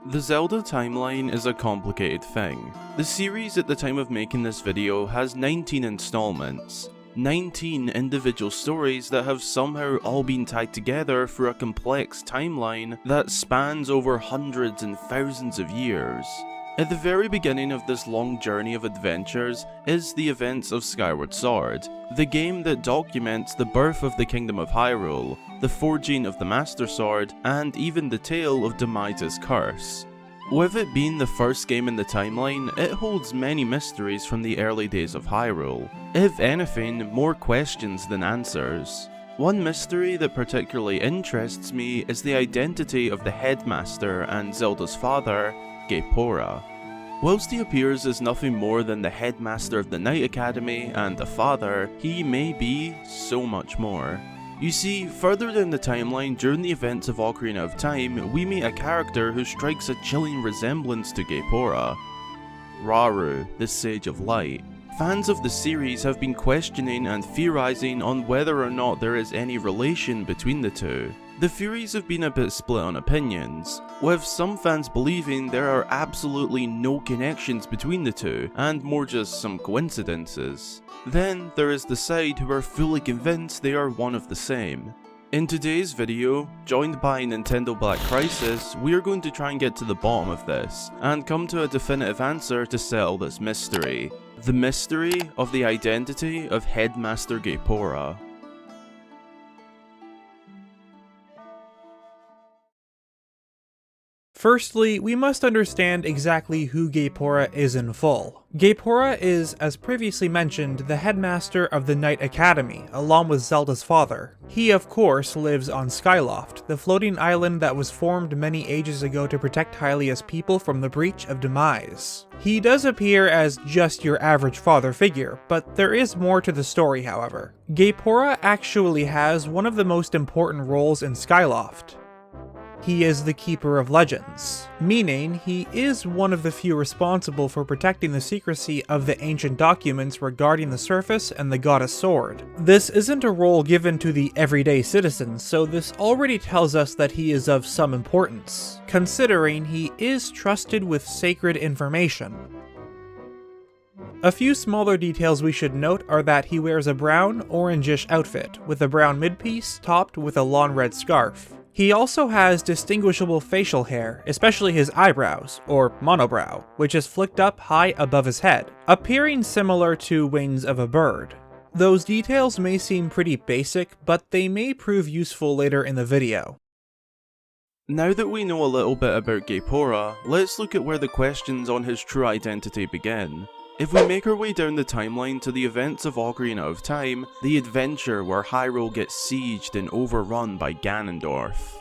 The Zelda timeline is a complicated thing. The series at the time of making this video has 19 installments. 19 individual stories that have somehow all been tied together through a complex timeline that spans over hundreds and thousands of years. At the very beginning of this long journey of adventures is the events of Skyward Sword, the game that documents the birth of the Kingdom of Hyrule, the forging of the Master Sword, and even the tale of Demai's curse. With it being the first game in the timeline, it holds many mysteries from the early days of Hyrule. If anything, more questions than answers. One mystery that particularly interests me is the identity of the headmaster and Zelda's father, Gaepora. Whilst he appears as nothing more than the headmaster of the Knight Academy and a father, he may be so much more. You see, further down the timeline during the events of Ocarina of Time, we meet a character who strikes a chilling resemblance to Gaepora. Rauru, the Sage of Light. Fans of the series have been questioning and theorizing on whether or not there is any relation between the two. The theories have been a bit split on opinions, with some fans believing there are absolutely no connections between the two, and more just some coincidences. Then there is the side who are fully convinced they are one of the same. In today's video, joined by NintendoBlackCrisis, we are going to try and get to the bottom of this, and come to a definitive answer to settle this mystery. The mystery of the identity of Headmaster Gaepora. Firstly, we must understand exactly who Gaepora is in full. Gaepora is, as previously mentioned, the headmaster of the Knight Academy, along with Zelda's father. He, of course, lives on Skyloft, the floating island that was formed many ages ago to protect Hylia's people from the breach of Demise. He does appear as just your average father figure, but there is more to the story, however. Gaepora actually has one of the most important roles in Skyloft. He is the Keeper of Legends, meaning he is one of the few responsible for protecting the secrecy of the ancient documents regarding the surface and the Goddess Sword. This isn't a role given to the everyday citizens, so this already tells us that he is of some importance, considering he is trusted with sacred information. A few smaller details we should note are that he wears a brown, orangish outfit, with a brown midpiece topped with a long red scarf. He also has distinguishable facial hair, especially his eyebrows, or monobrow, which is flicked up high above his head, appearing similar to wings of a bird. Those details may seem pretty basic, but they may prove useful later in the video. Now that we know a little bit about Gaepora, let's look at where the questions on his true identity begin. If we make our way down the timeline to the events of Ocarina of Time, the adventure where Hyrule gets sieged and overrun by Ganondorf.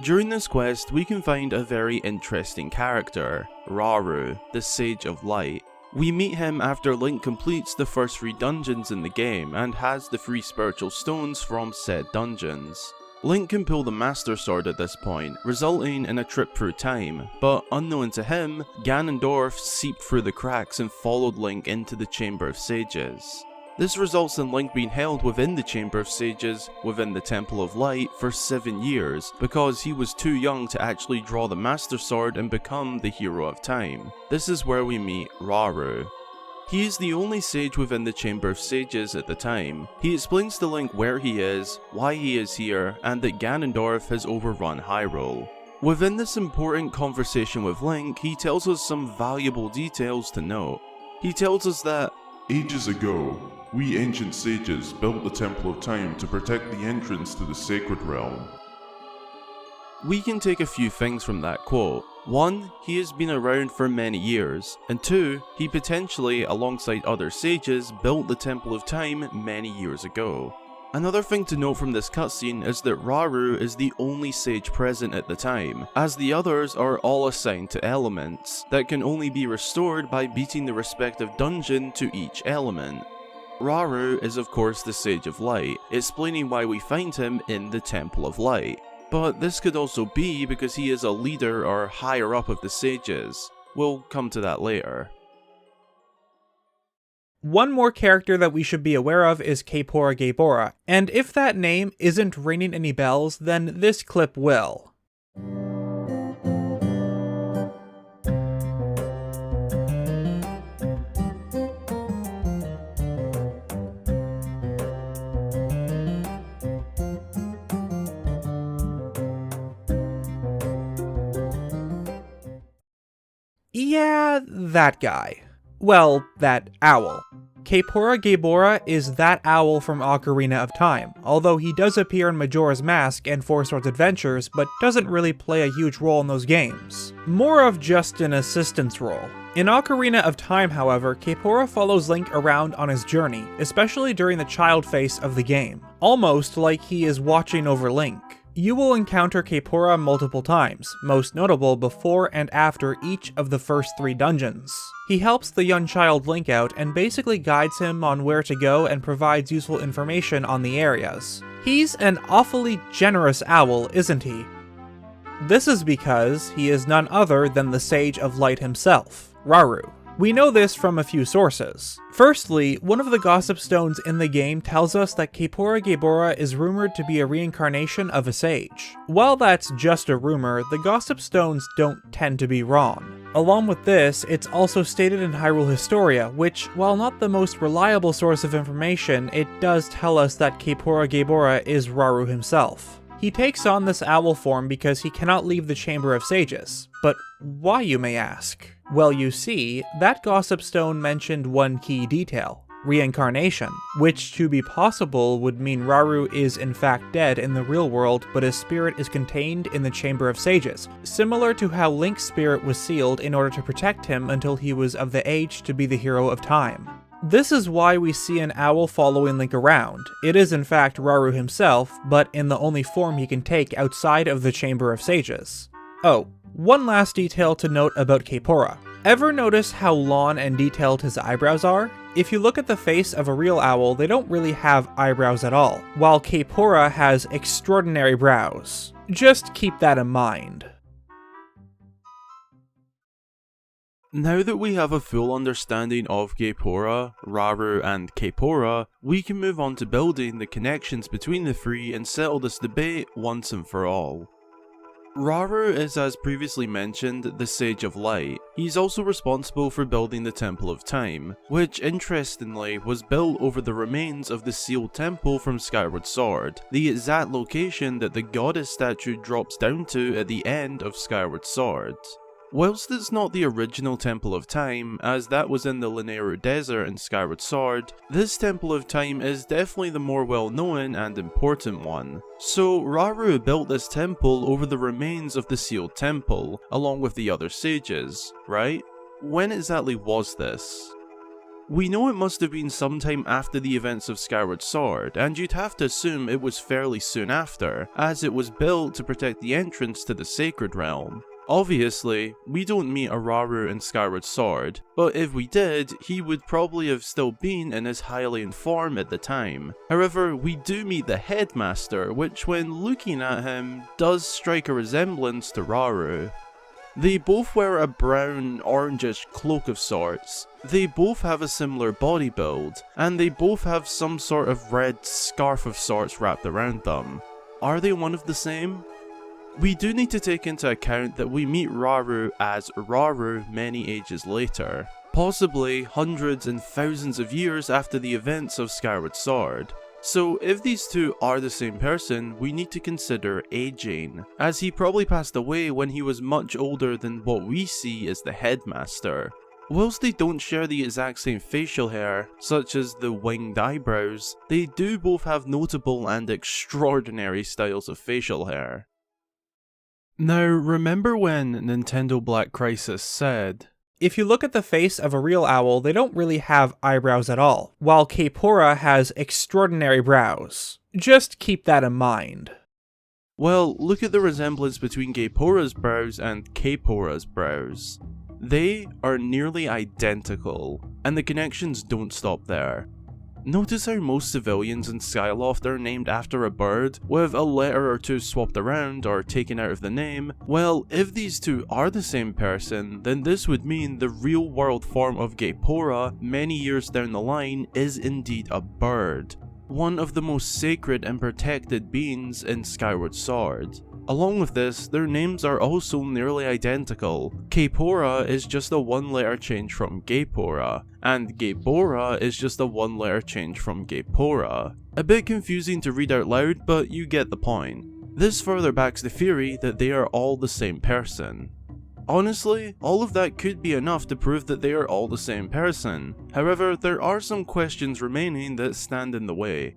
During this quest, we can find a very interesting character, Rauru, the Sage of Light. We meet him after Link completes the first 3 dungeons in the game and has the 3 spiritual stones from said dungeons. Link can pull the Master Sword at this point, resulting in a trip through time, but unknown to him, Ganondorf seeped through the cracks and followed Link into the Chamber of Sages. This results in Link being held within the Chamber of Sages, within the Temple of Light, for 7 years, because he was too young to actually draw the Master Sword and become the Hero of Time. This is where we meet Rauru. He is the only sage within the Chamber of Sages at the time. He explains to Link where he is, why he is here, and that Ganondorf has overrun Hyrule. Within this important conversation with Link, he tells us some valuable details to note. He tells us that, "Ages ago, we ancient sages built the Temple of Time to protect the entrance to the Sacred Realm." We can take a few things from that quote. 1, he has been around for many years, and 2, he potentially, alongside other sages, built the Temple of Time many years ago. Another thing to note from this cutscene is that Rauru is the only sage present at the time, as the others are all assigned to elements, that can only be restored by beating the respective dungeon to each element. Rauru is of course the Sage of Light, explaining why we find him in the Temple of Light. But this could also be because he is a leader or higher up of the sages. We'll come to that later. One more character that we should be aware of is Kaepora Gaebora, and if that name isn't ringing any bells, then this clip will. Yeah, that guy. Well, that owl. Kaepora Gaebora is that owl from Ocarina of Time, although he does appear in Majora's Mask and Four Swords Adventures, but doesn't really play a huge role in those games. More of just an assistance role. In Ocarina of Time, however, Kaepora follows Link around on his journey, especially during the child phase of the game, almost like he is watching over Link. You will encounter Kaepora multiple times, most notable before and after each of the first 3 dungeons. He helps the young child Link out and basically guides him on where to go and provides useful information on the areas. He's an awfully generous owl, isn't he? This is because he is none other than the Sage of Light himself, Rauru. We know this from a few sources. Firstly, one of the gossip stones in the game tells us that Kaepora Gaebora is rumored to be a reincarnation of a sage. While that's just a rumor, the gossip stones don't tend to be wrong. Along with this, it's also stated in Hyrule Historia, which, while not the most reliable source of information, it does tell us that Kaepora Gaebora is Rauru himself. He takes on this owl form because he cannot leave the Chamber of Sages. But why, you may ask? Well, you see, that gossip stone mentioned one key detail: reincarnation, which to be possible would mean Rauru is in fact dead in the real world, but his spirit is contained in the Chamber of Sages, similar to how Link's spirit was sealed in order to protect him until he was of the age to be the hero of time. This is why we see an owl following Link around. It is in fact Rauru himself, but in the only form he can take outside of the Chamber of Sages. Oh, one last detail to note about Kaepora. Ever notice how long and detailed his eyebrows are? If you look at the face of a real owl, they don't really have eyebrows at all, while Kaepora has extraordinary brows. Just keep that in mind. Now that we have a full understanding of Gaepora, Rauru, and Kaepora, we can move on to building the connections between the 3 and settle this debate once and for all. Rauru is, as previously mentioned, the Sage of Light. He's also responsible for building the Temple of Time, which interestingly was built over the remains of the sealed temple from Skyward Sword, the exact location that the goddess statue drops down to at the end of Skyward Sword. Whilst it's not the original Temple of Time, as that was in the Linearu Desert in Skyward Sword, this Temple of Time is definitely the more well-known and important one. So Rauru built this temple over the remains of the sealed temple, along with the other sages, right? When exactly was this? We know it must have been sometime after the events of Skyward Sword, and you'd have to assume it was fairly soon after, as it was built to protect the entrance to the Sacred Realm. Obviously, we don't meet a Rauru in Skyward Sword, but if we did, he would probably have still been in his Hylian form at the time. However, we do meet the Headmaster, which when looking at him, does strike a resemblance to Rauru. They both wear a brown, orangish cloak of sorts, they both have a similar body build, and they both have some sort of red scarf of sorts wrapped around them. Are they one of the same? We do need to take into account that we meet Rauru as Rauru many ages later, possibly hundreds and thousands of years after the events of Skyward Sword. So if these two are the same person, we need to consider aging, as he probably passed away when he was much older than what we see as the Headmaster. Whilst they don't share the exact same facial hair, such as the winged eyebrows, they do both have notable and extraordinary styles of facial hair. Now, remember when NintendoBlackCrisis said, if you look at the face of a real owl, they don't really have eyebrows at all, while Kaepora has extraordinary brows. Just keep that in mind. Well, look at the resemblance between Gaepora's brows and Kaepora's brows. They are nearly identical, and the connections don't stop there. Notice how most civilians in Skyloft are named after a bird, with a letter or two swapped around or taken out of the name? Well, if these two are the same person, then this would mean the real world form of Gaepora many years down the line is indeed a bird, one of the most sacred and protected beings in Skyward Sword. Along with this, their names are also nearly identical. Kaepora is just a one-letter change from Gaepora, and Gaebora is just a one-letter change from Gaepora. A bit confusing to read out loud, but you get the point. This further backs the theory that they are all the same person. Honestly, all of that could be enough to prove that they are all the same person. However, there are some questions remaining that stand in the way.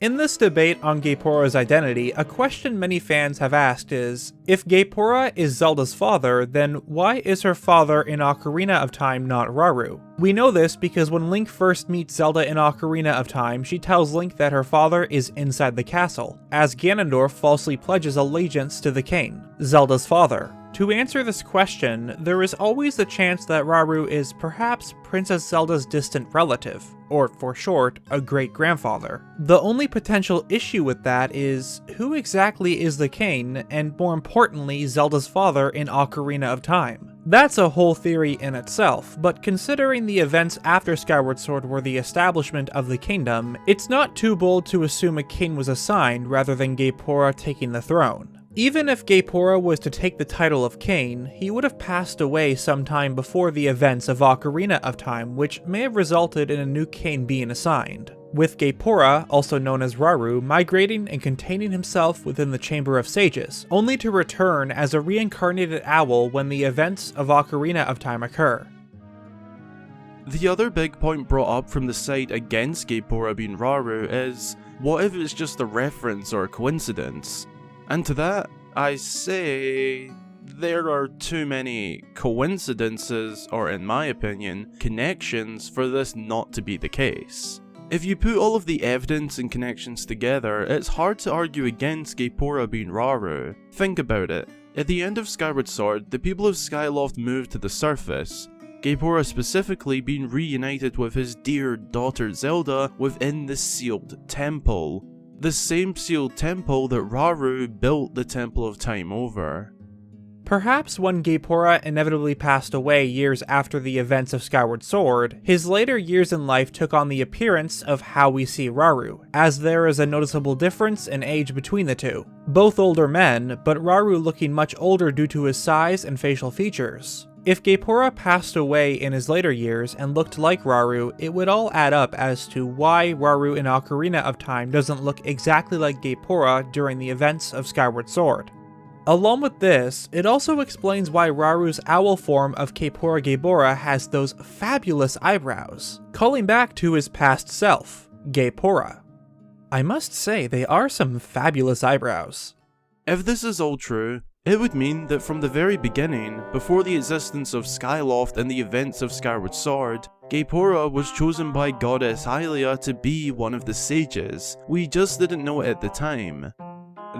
In this debate on Gaepora's identity, a question many fans have asked is, if Gaepora is Zelda's father, then why is her father in Ocarina of Time not Rauru? We know this because when Link first meets Zelda in Ocarina of Time, she tells Link that her father is inside the castle, as Ganondorf falsely pledges allegiance to the Kain, Zelda's father. To answer this question, there is always the chance that Rauru is perhaps Princess Zelda's distant relative, or for short, a great-grandfather. The only potential issue with that is, who exactly is the Kain, and more importantly, Zelda's father in Ocarina of Time? That's a whole theory in itself, but considering the events after Skyward Sword were the establishment of the kingdom, it's not too bold to assume a king was assigned rather than Gaepora taking the throne. Even if Gaepora was to take the title of Kain, he would have passed away sometime before the events of Ocarina of Time, which may have resulted in a new Kain being assigned, with Gaepora, also known as Rauru, migrating and containing himself within the Chamber of Sages, only to return as a reincarnated owl when the events of Ocarina of Time occur. The other big point brought up from the side against Gaepora being Rauru is, what if it's just a reference or a coincidence? And to that, I say, there are too many coincidences, or in my opinion, connections for this not to be the case. If you put all of the evidence and connections together, it's hard to argue against Gaepora being Rauru. Think about it. At the end of Skyward Sword, the people of Skyloft moved to the surface, Gaepora specifically being reunited with his dear daughter Zelda within the sealed temple. The same sealed temple that Rauru built the Temple of Time over. Perhaps when Gaepora inevitably passed away years after the events of Skyward Sword, his later years in life took on the appearance of how we see Rauru, as there is a noticeable difference in age between the two. Both older men, but Rauru looking much older due to his size and facial features. If Gaepora passed away in his later years and looked like Rauru, it would all add up as to why Rauru in Ocarina of Time doesn't look exactly like Gaepora during the events of Skyward Sword. Along with this, it also explains why Rauru's owl form of Kaepora Gaebora has those fabulous eyebrows, calling back to his past self, Gaepora. I must say, they are some fabulous eyebrows. If this is all true, it would mean that from the very beginning, before the existence of Skyloft and the events of Skyward Sword, Gaepora was chosen by Goddess Hylia to be one of the sages. We just didn't know it at the time.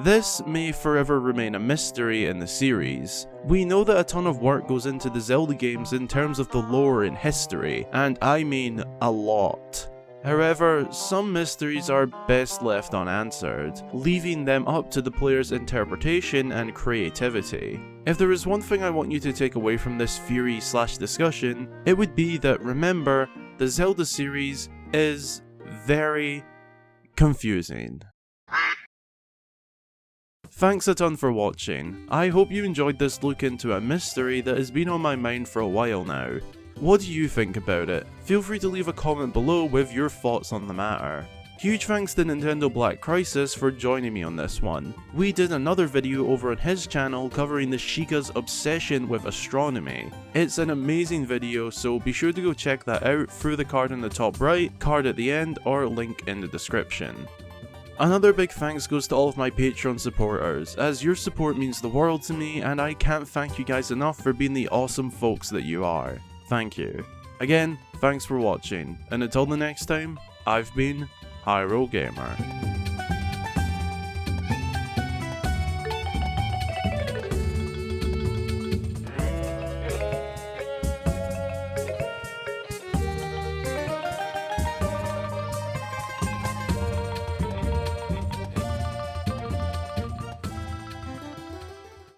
This may forever remain a mystery in the series. We know that a ton of work goes into the Zelda games in terms of the lore and history, and I mean a lot. However, some mysteries are best left unanswered, leaving them up to the player's interpretation and creativity. If there is one thing I want you to take away from this theory/discussion, it would be that remember, the Zelda series is very confusing. Thanks a ton for watching. I hope you enjoyed this look into a mystery that has been on my mind for a while now. What do you think about it? Feel free to leave a comment below with your thoughts on the matter. Huge thanks to NintendoBlackCrisis for joining me on this one. We did another video over on his channel covering the Sheikah's obsession with astronomy. It's an amazing video, so be sure to go check that out through the card in the top right, card at the end, or link in the description. Another big thanks goes to all of my Patreon supporters, as your support means the world to me and I can't thank you guys enough for being the awesome folks that you are. Thank you. Again, thanks for watching, and until the next time, I've been Hyrule Gamer.